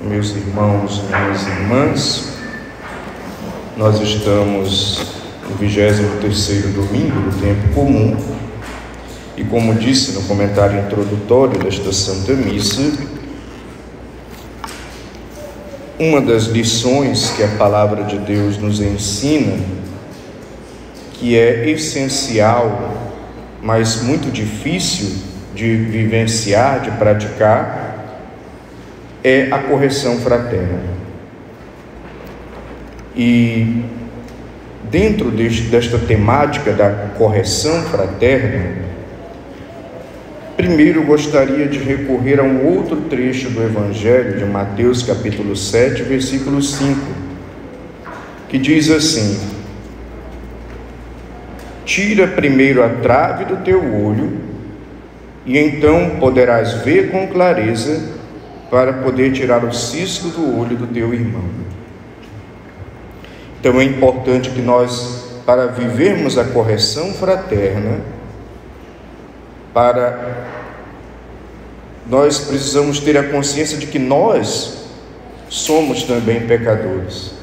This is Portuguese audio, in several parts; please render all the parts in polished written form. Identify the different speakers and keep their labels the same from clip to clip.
Speaker 1: Meus irmãos, minhas irmãs, nós estamos no 23º domingo do tempo comum e, como disse no comentário introdutório desta Santa Missa, uma das lições que a Palavra de Deus nos ensina, que é essencial, mas muito difícil de vivenciar, de praticar, é a correção fraterna. E dentro desta temática da correção fraterna, primeiro gostaria de recorrer a um outro trecho do Evangelho de Mateus, capítulo 7, versículo 5, que diz assim: tira primeiro a trave do teu olho, e então poderás ver com clareza para poder tirar o cisco do olho do teu irmão. Então é importante que nós, para vivermos a correção fraterna, nós precisamos ter a consciência de que nós somos também pecadores.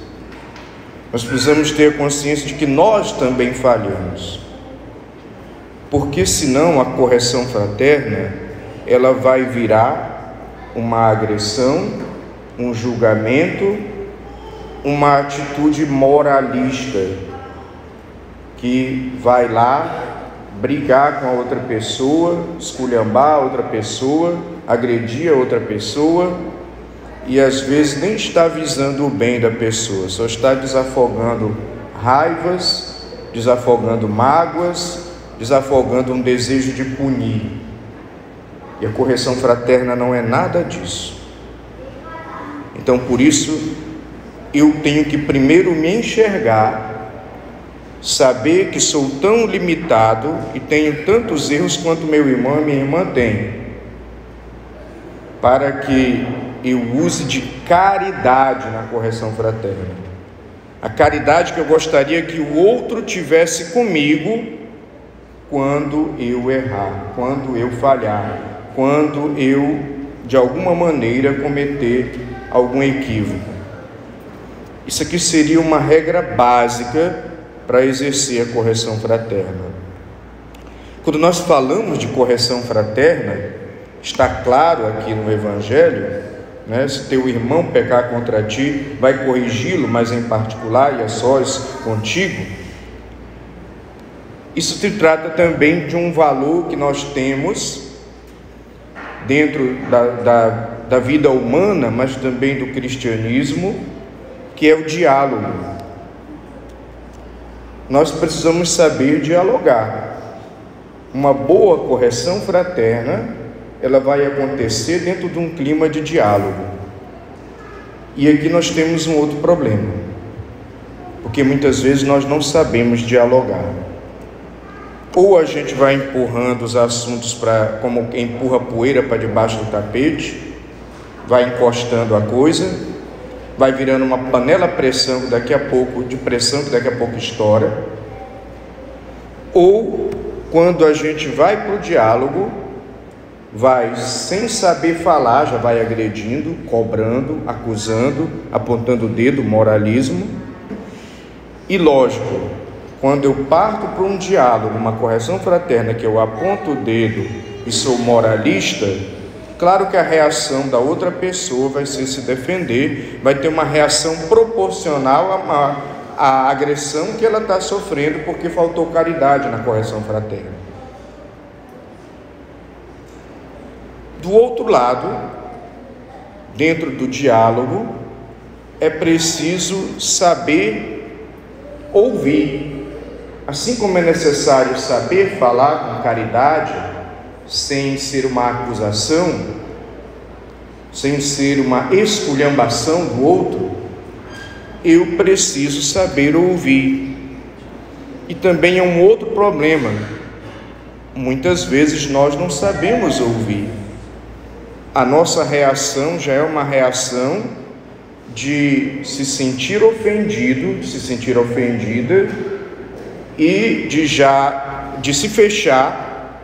Speaker 1: Nós precisamos ter a consciência de que nós também falhamos. Porque senão a correção fraterna, ela vai virar uma agressão, um julgamento, uma atitude moralista, que vai lá brigar com a outra pessoa, esculhambar a outra pessoa, agredir a outra pessoa, e às vezes nem está visando o bem da pessoa, só está desafogando raivas, desafogando mágoas, desafogando um desejo de punir. E a correção fraterna não é nada disso. Então, por isso, eu tenho que primeiro me enxergar, saber que sou tão limitado e tenho tantos erros quanto meu irmão e minha irmã têm, para que eu use de caridade na correção fraterna. A caridade que eu gostaria que o outro tivesse comigo quando eu errar, quando eu falhar, quando eu, de alguma maneira, cometer algum equívoco. Isso aqui seria uma regra básica para exercer a correção fraterna. Quando nós falamos de correção fraterna, está claro aqui no Evangelho, né? Se teu irmão pecar contra ti, vai corrigi-lo, mas em particular e a sós contigo. Isso se trata também de um valor que nós temos dentro da vida humana, mas também do cristianismo, que é o diálogo. Nós precisamos saber dialogar. Uma boa correção fraterna, ela vai acontecer dentro de um clima de diálogo. E aqui nós temos um outro problema, porque muitas vezes nós não sabemos dialogar. Ou a gente vai empurrando os assuntos como quem empurra poeira para debaixo do tapete, vai encostando a coisa, vai virando uma panela de pressão que daqui a pouco estoura. Ou quando a gente vai para o diálogo, vai sem saber falar, já vai agredindo, cobrando, acusando, apontando o dedo, moralismo. E lógico, quando eu parto para um diálogo, uma correção fraterna, que eu aponto o dedo e sou moralista, claro que a reação da outra pessoa vai ser se defender, vai ter uma reação proporcional à agressão que ela está sofrendo, porque faltou caridade na correção fraterna. Do outro lado, dentro do diálogo, é preciso saber ouvir. Assim como é necessário saber falar com caridade, sem ser uma acusação, sem ser uma esculhambação do outro, eu preciso saber ouvir. E também é um outro problema. Muitas vezes nós não sabemos ouvir. A nossa reação já é uma reação de se sentir ofendido, de se sentir ofendida, e de se fechar,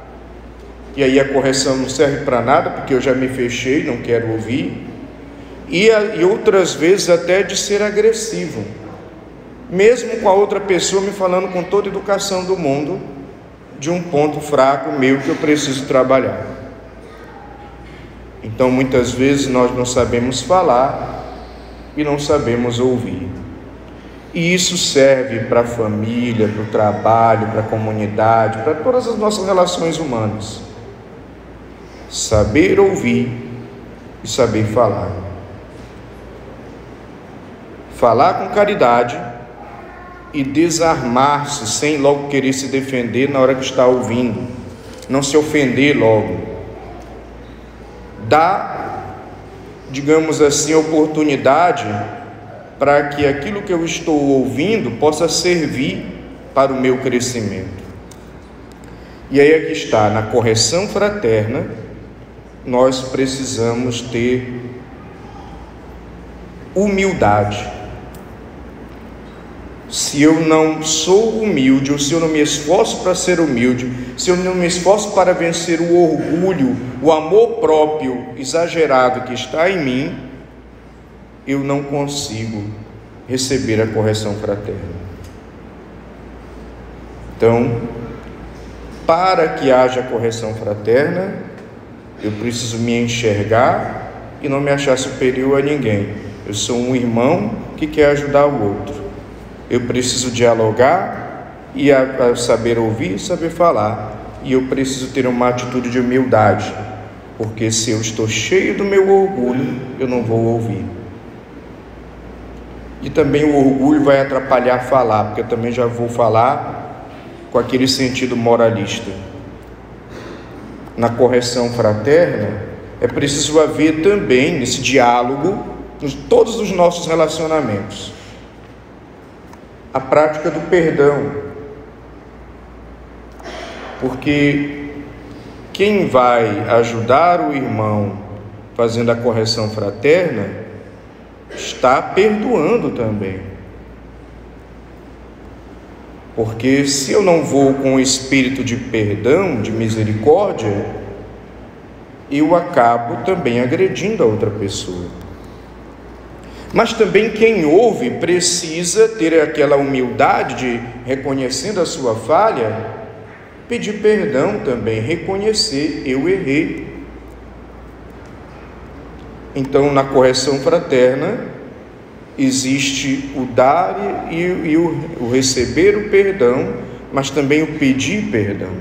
Speaker 1: e aí a correção não serve para nada, porque eu já me fechei, não quero ouvir. e outras vezes até de ser agressivo, mesmo com a outra pessoa me falando com toda a educação do mundo de um ponto fraco meu que eu preciso trabalhar. Então muitas vezes nós não sabemos falar e não sabemos ouvir. E isso serve para a família, para o trabalho, para a comunidade, para todas as nossas relações humanas. Saber ouvir e saber falar. Falar com caridade e desarmar-se sem logo querer se defender na hora que está ouvindo. Não se ofender logo. Dá, digamos assim, oportunidade para que aquilo que eu estou ouvindo possa servir para o meu crescimento. E aí aqui está, na correção fraterna, nós precisamos ter humildade. Se eu não sou humilde, ou se eu não me esforço para ser humilde, se eu não me esforço para vencer o orgulho, o amor próprio exagerado que está em mim, eu não consigo receber a correção fraterna. Então, para que haja correção fraterna, eu preciso me enxergar e não me achar superior a ninguém. Eu sou um irmão que quer ajudar o outro. Eu preciso dialogar e saber ouvir e saber falar. E eu preciso ter uma atitude de humildade, porque se eu estou cheio do meu orgulho, eu não vou ouvir. E também o orgulho vai atrapalhar falar, porque eu também já vou falar com aquele sentido moralista. Na correção fraterna, é preciso haver também, nesse diálogo, em todos os nossos relacionamentos, a prática do perdão. Porque quem vai ajudar o irmão fazendo a correção fraterna está perdoando também. Porque se eu não vou com o espírito de perdão, de misericórdia, eu acabo também agredindo a outra pessoa. Mas também quem ouve precisa ter aquela humildade de, reconhecendo a sua falha, pedir perdão também, reconhecer, eu errei. Então, na correção fraterna, existe o dar e o receber o perdão, mas também o pedir perdão.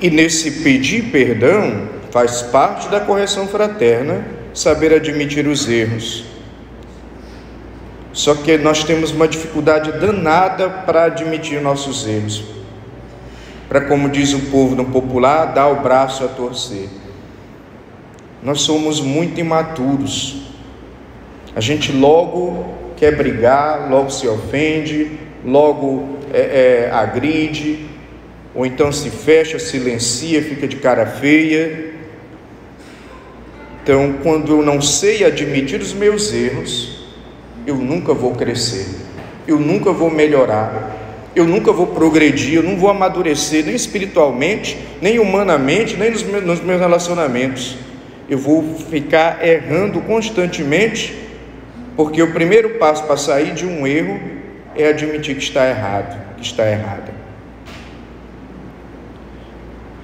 Speaker 1: E nesse pedir perdão, faz parte da correção fraterna, saber admitir os erros. Só que nós temos uma dificuldade danada para admitir nossos erros. Para, como diz o povo no popular, dar o braço a torcer. Nós somos muito imaturos. A gente logo quer brigar, logo se ofende, logo agride, ou então se fecha, silencia, fica de cara feia. Então, quando eu não sei admitir os meus erros, eu nunca vou crescer, eu nunca vou melhorar, eu nunca vou progredir, eu não vou amadurecer, nem espiritualmente, nem humanamente, nem nos meus relacionamentos. Eu vou ficar errando constantemente, porque o primeiro passo para sair de um erro é admitir que está errado, que está errada.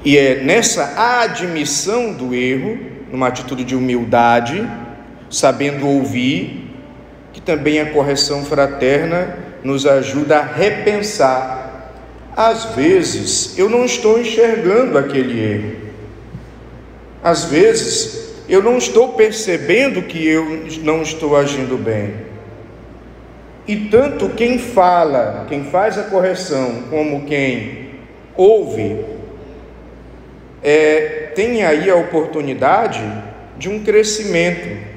Speaker 1: E é nessa admissão do erro, numa atitude de humildade, sabendo ouvir, que também a correção fraterna nos ajuda a repensar. Às vezes eu não estou enxergando aquele erro. Às vezes eu não estou percebendo que eu não estou agindo bem. E tanto quem fala, quem faz a correção, como quem ouve, tem aí a oportunidade de um crescimento.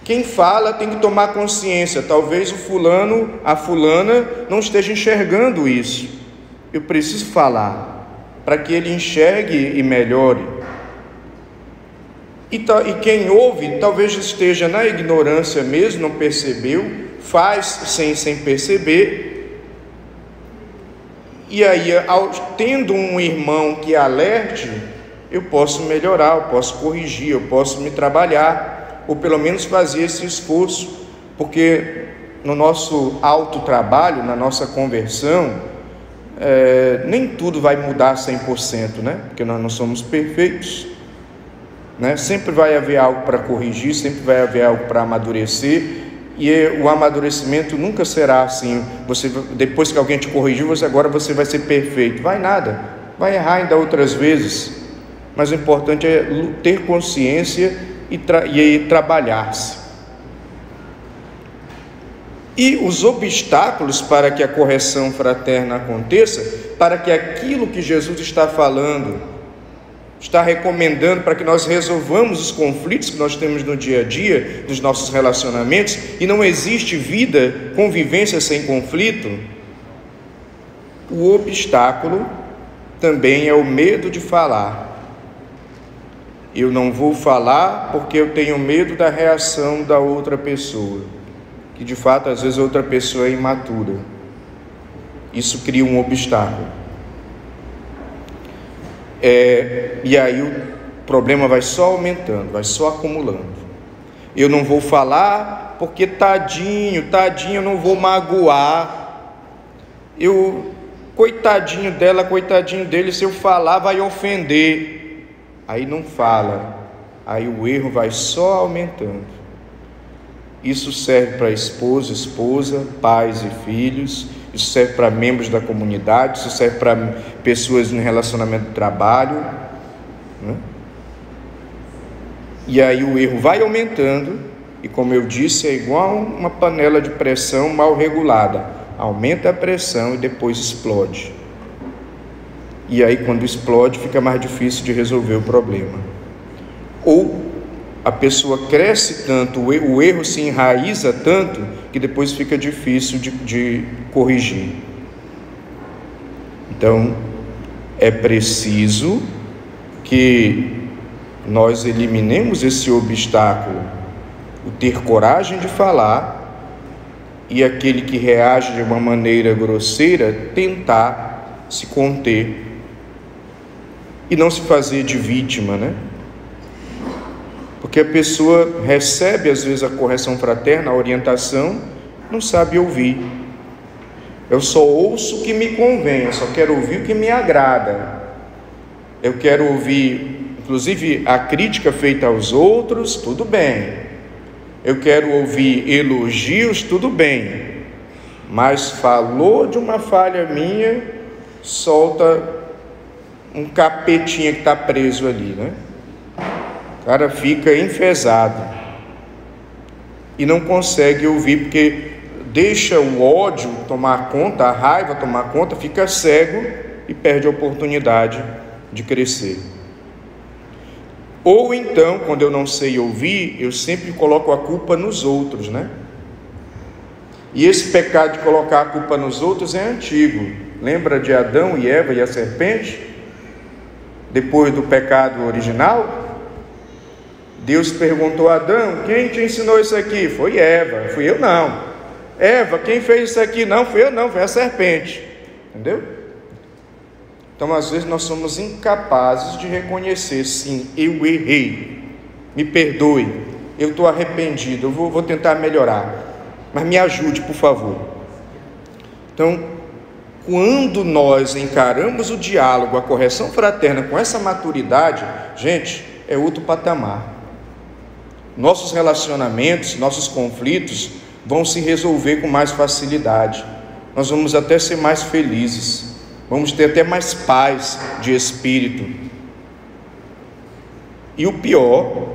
Speaker 1: Quem fala tem que tomar consciência, talvez o fulano, a fulana não esteja enxergando isso. Eu preciso falar, para que ele enxergue e melhore. E quem ouve, talvez esteja na ignorância mesmo, não percebeu, faz sem perceber. E aí, tendo um irmão que alerte, eu posso melhorar, eu posso corrigir, eu posso me trabalhar, ou pelo menos fazer esse esforço, porque no nosso autotrabalho, na nossa conversão, nem tudo vai mudar 100%, né? Porque nós não somos perfeitos, né? Sempre vai haver algo para corrigir, sempre vai haver algo para amadurecer, e o amadurecimento nunca será assim, depois que alguém te corrigiu, agora você vai ser perfeito. Vai nada, vai errar ainda outras vezes, mas o importante é ter consciência e trabalhar-se. E os obstáculos para que a correção fraterna aconteça, para que aquilo que Jesus está falando, está recomendando para que nós resolvamos os conflitos que nós temos no dia a dia, nos nossos relacionamentos, e não existe vida, convivência sem conflito, o obstáculo também é o medo de falar. Eu não vou falar porque eu tenho medo da reação da outra pessoa, que de fato às vezes a outra pessoa é imatura. Isso cria um obstáculo. E aí o problema vai só aumentando, vai só acumulando. Eu não vou falar porque tadinho, eu não vou magoar. Coitadinho dela, coitadinho dele, se eu falar vai ofender. Aí não fala, aí o erro vai só aumentando. Isso serve para esposa, pais e filhos, isso serve para membros da comunidade, isso serve para pessoas no relacionamento de trabalho, né? E aí o erro vai aumentando, e como eu disse, é igual uma panela de pressão mal regulada, aumenta a pressão e depois explode. E aí quando explode fica mais difícil de resolver o problema. Ou a pessoa cresce tanto, o erro se enraiza tanto, que depois fica difícil de corrigir. Então, é preciso que nós eliminemos esse obstáculo, o ter coragem de falar, e aquele que reage de uma maneira grosseira, tentar se conter e não se fazer de vítima, né? Porque a pessoa recebe às vezes a correção fraterna, a orientação, não sabe ouvir. Eu só ouço o que me convém, eu só quero ouvir o que me agrada. Eu quero ouvir, inclusive, a crítica feita aos outros, tudo bem. Eu quero ouvir elogios, tudo bem. Mas falou de uma falha minha, solta um capetinha que está preso ali, né? O cara fica enfesado e não consegue ouvir, porque deixa o ódio tomar conta, a raiva tomar conta, fica cego e perde a oportunidade de crescer. Ou então, quando eu não sei ouvir, eu sempre coloco a culpa nos outros, né? E esse pecado de colocar a culpa nos outros é antigo. Lembra de Adão e Eva e a serpente? Depois do pecado original, Deus perguntou a Adão: quem te ensinou isso aqui? Foi Eva. Fui eu não. Eva, quem fez isso aqui? Não, fui eu não, foi a serpente. Entendeu? Então às vezes nós somos incapazes de reconhecer: sim, eu errei, me perdoe, eu estou arrependido, eu vou tentar melhorar, mas me ajude, por favor. Então, quando nós encaramos o diálogo, a correção fraterna com essa maturidade, gente, é outro patamar. Nossos relacionamentos, nossos conflitos vão se resolver com mais facilidade. Nós vamos até ser mais felizes, vamos ter até mais paz de espírito. E o pior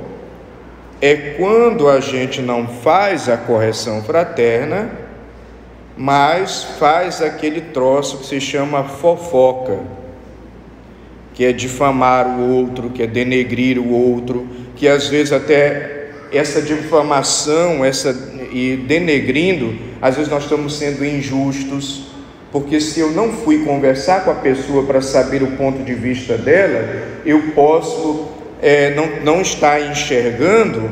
Speaker 1: é quando a gente não faz a correção fraterna, mas faz aquele troço que se chama fofoca, que é difamar o outro, que é denegrir o outro, que às vezes até essa difamação, e denegrindo, às vezes nós estamos sendo injustos, porque se eu não fui conversar com a pessoa para saber o ponto de vista dela, eu posso não estar enxergando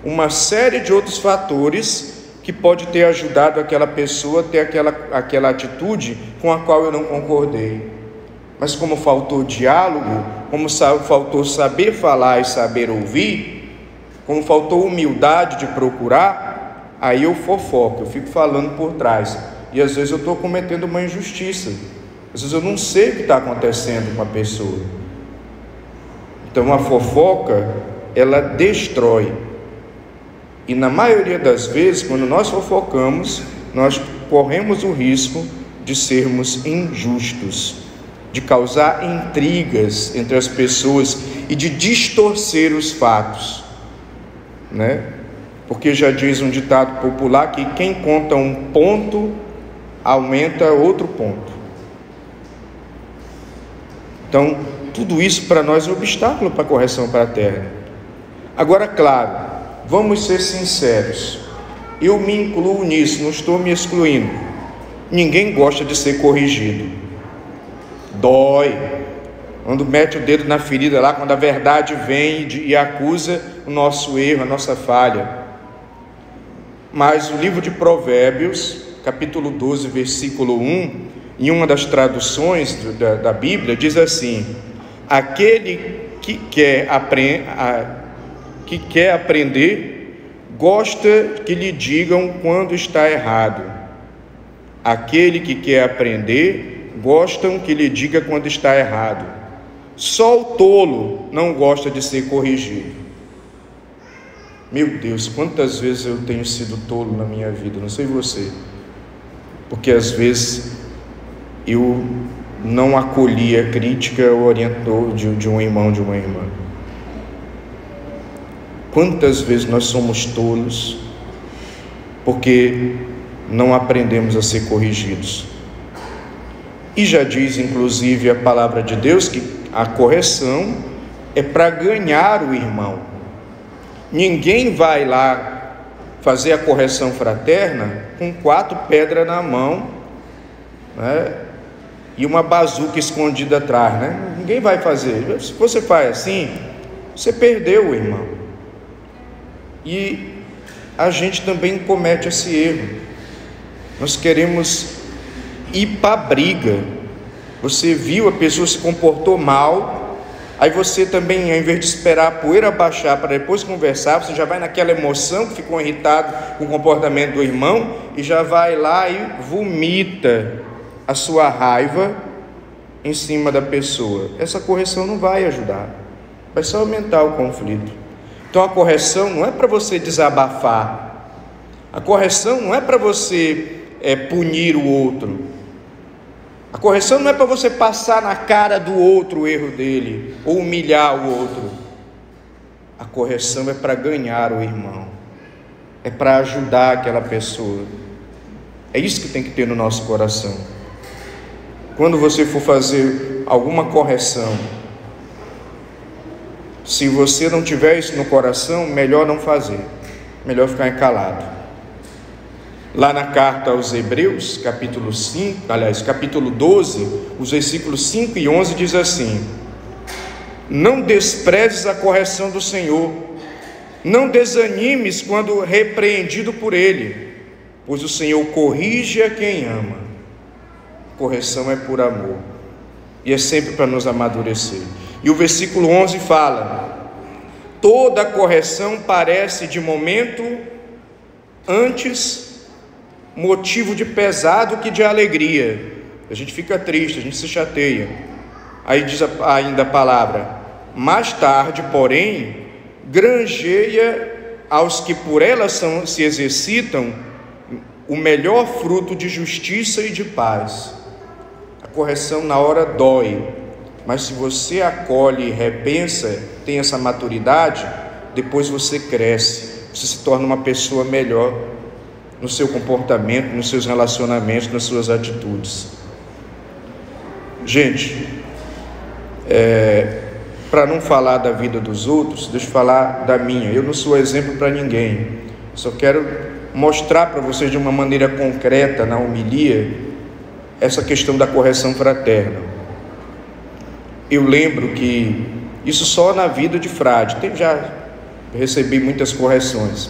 Speaker 1: uma série de outros fatores que pode ter ajudado aquela pessoa a ter aquela atitude com a qual eu não concordei. mas como faltou diálogo, como faltou saber falar e saber ouvir, como faltou humildade de procurar, aí eu fofoco, eu fico falando por trás, e às vezes eu estou cometendo uma injustiça, às vezes eu não sei o que está acontecendo com a pessoa. Então a fofoca, ela destrói, e na maioria das vezes, quando nós fofocamos, nós corremos o risco de sermos injustos, de causar intrigas entre as pessoas e de distorcer os fatos, né? Porque já diz um ditado popular que quem conta um ponto aumenta outro ponto. Então, tudo isso para nós é um obstáculo para a correção fraterna. Agora, claro, vamos ser sinceros, eu me incluo nisso, não estou me excluindo. Ninguém gosta de ser corrigido, dói, quando mete o dedo na ferida lá, quando a verdade vem e acusa o nosso erro, a nossa falha. Mas o livro de Provérbios, capítulo 12, versículo 1, em uma das traduções da Bíblia, diz assim: aquele que quer aprender, gosta que lhe digam quando está errado. Aquele que quer aprender, gostam que lhe diga quando está errado. Só o tolo não gosta de ser corrigido. Meu Deus, quantas vezes eu tenho sido tolo na minha vida, não sei você, porque às vezes eu não acolhi a crítica ou orientou de um irmão, de uma irmã. Quantas vezes nós somos tolos porque não aprendemos a ser corrigidos? E já diz inclusive a palavra de Deus que a correção é para ganhar o irmão. Ninguém vai lá fazer a correção fraterna com 4 pedras na mão, né, e uma bazuca escondida atrás, né? Ninguém vai fazer. Se você faz assim, você perdeu o irmão. E a gente também comete esse erro. Nós queremos ir para a briga. Você viu, a pessoa se comportou mal, aí você também, ao invés de esperar a poeira baixar para depois conversar, você já vai naquela emoção, que ficou irritado com o comportamento do irmão, e já vai lá e vomita a sua raiva em cima da pessoa. Essa correção não vai ajudar, vai só aumentar o conflito. Então a correção não é para você desabafar, a correção não é para você punir o outro, a correção não é para você passar na cara do outro o erro dele, ou humilhar o outro. A correção é para ganhar o irmão, é para ajudar aquela pessoa. É isso que tem que ter no nosso coração. Quando você for fazer alguma correção, se você não tiver isso no coração, melhor não fazer, melhor ficar calado. Lá na carta aos Hebreus, capítulo 12, os versículos 5 e 11 diz assim: não desprezes a correção do Senhor, não desanimes quando repreendido por Ele, pois o Senhor corrige a quem ama. Correção é por amor, e é sempre para nos amadurecer. E o versículo 11 fala: toda correção parece de momento antes motivo de pesado que de alegria. A gente fica triste, a gente se chateia. Aí diz ainda a palavra: mais tarde, porém, granjeia aos que por ela se exercitam o melhor fruto de justiça e de paz. A correção na hora dói, mas se você acolhe e repensa, tem essa maturidade, depois você cresce, você se torna uma pessoa melhor no seu comportamento, nos seus relacionamentos, nas suas atitudes. Gente, para não falar da vida dos outros, deixa eu falar da minha. Eu não sou exemplo para ninguém, só quero mostrar para vocês de uma maneira concreta, na homilia, essa questão da correção fraterna. Eu lembro que isso só na vida de frade, já recebi muitas correções,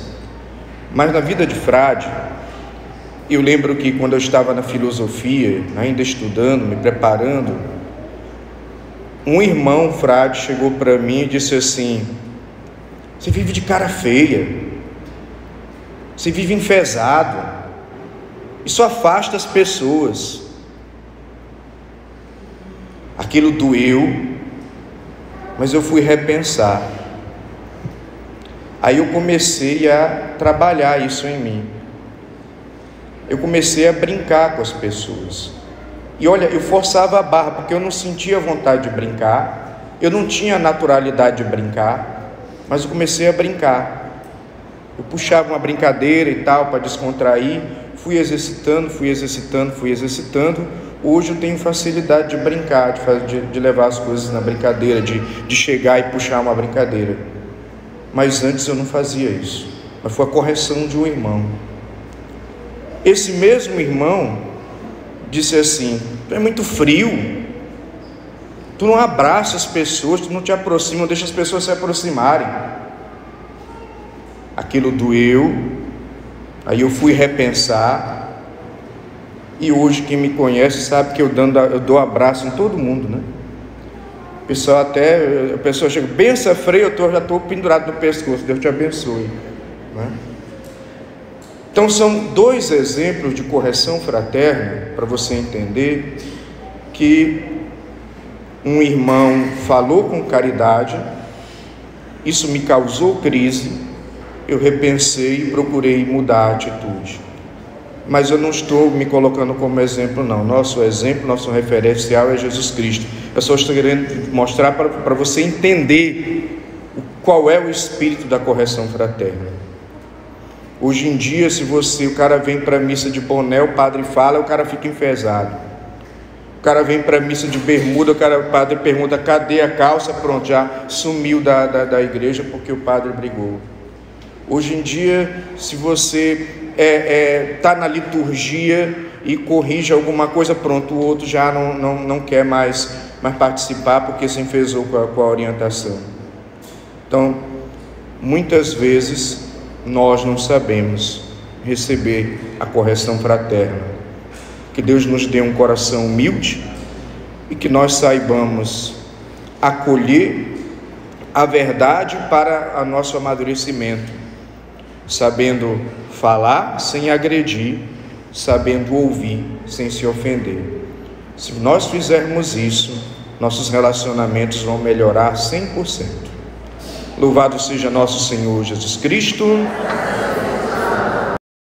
Speaker 1: mas na vida de frade, eu lembro que quando eu estava na filosofia, ainda estudando, me preparando, Um irmão frade chegou para mim e disse assim: você vive de cara feia, você vive enfesado, isso afasta as pessoas. Aquilo doeu, mas eu fui repensar. Aí eu comecei a trabalhar isso em mim. Eu comecei a brincar com as pessoas. E olha, eu forçava a barra, porque eu não sentia vontade de brincar, eu não tinha naturalidade de brincar, mas eu comecei a brincar. Eu puxava uma brincadeira e tal, para descontrair, fui exercitando. Hoje eu tenho facilidade de brincar, de levar as coisas na brincadeira, de chegar e puxar uma brincadeira. Mas antes eu não fazia isso, mas foi a correção de um irmão. Esse mesmo irmão disse assim: tu é muito frio, tu não abraça as pessoas, tu não te aproxima, não deixa as pessoas se aproximarem. Aquilo doeu, aí eu fui repensar, e hoje quem me conhece sabe que eu dou abraço em todo mundo, né? A pessoa chega, benção, Frei, já estou pendurado no pescoço, Deus te abençoe, né? Então são dois exemplos de correção fraterna, para você entender que um irmão falou com caridade, isso me causou crise, eu repensei e procurei mudar a atitude. Mas eu não estou me colocando como exemplo, não. Nosso exemplo, nosso referencial é Jesus Cristo. Eu só estou querendo mostrar para você entender qual é o espírito da correção fraterna. Hoje em dia, o cara vem para a missa de boné, o padre fala, o cara fica enfesado. O cara vem para a missa de bermuda, o padre pergunta, cadê a calça? Pronto, já sumiu da igreja porque o padre brigou. Hoje em dia, se você está na liturgia e corrige alguma coisa, pronto, o outro já não quer mais participar porque se enfesou com a orientação. Então, muitas vezes nós não sabemos receber a correção fraterna. Que Deus nos dê um coração humilde e que nós saibamos acolher a verdade para o nosso amadurecimento, sabendo falar sem agredir, sabendo ouvir sem se ofender. Se nós fizermos isso, nossos relacionamentos vão melhorar 100%. Louvado seja nosso Senhor Jesus Cristo.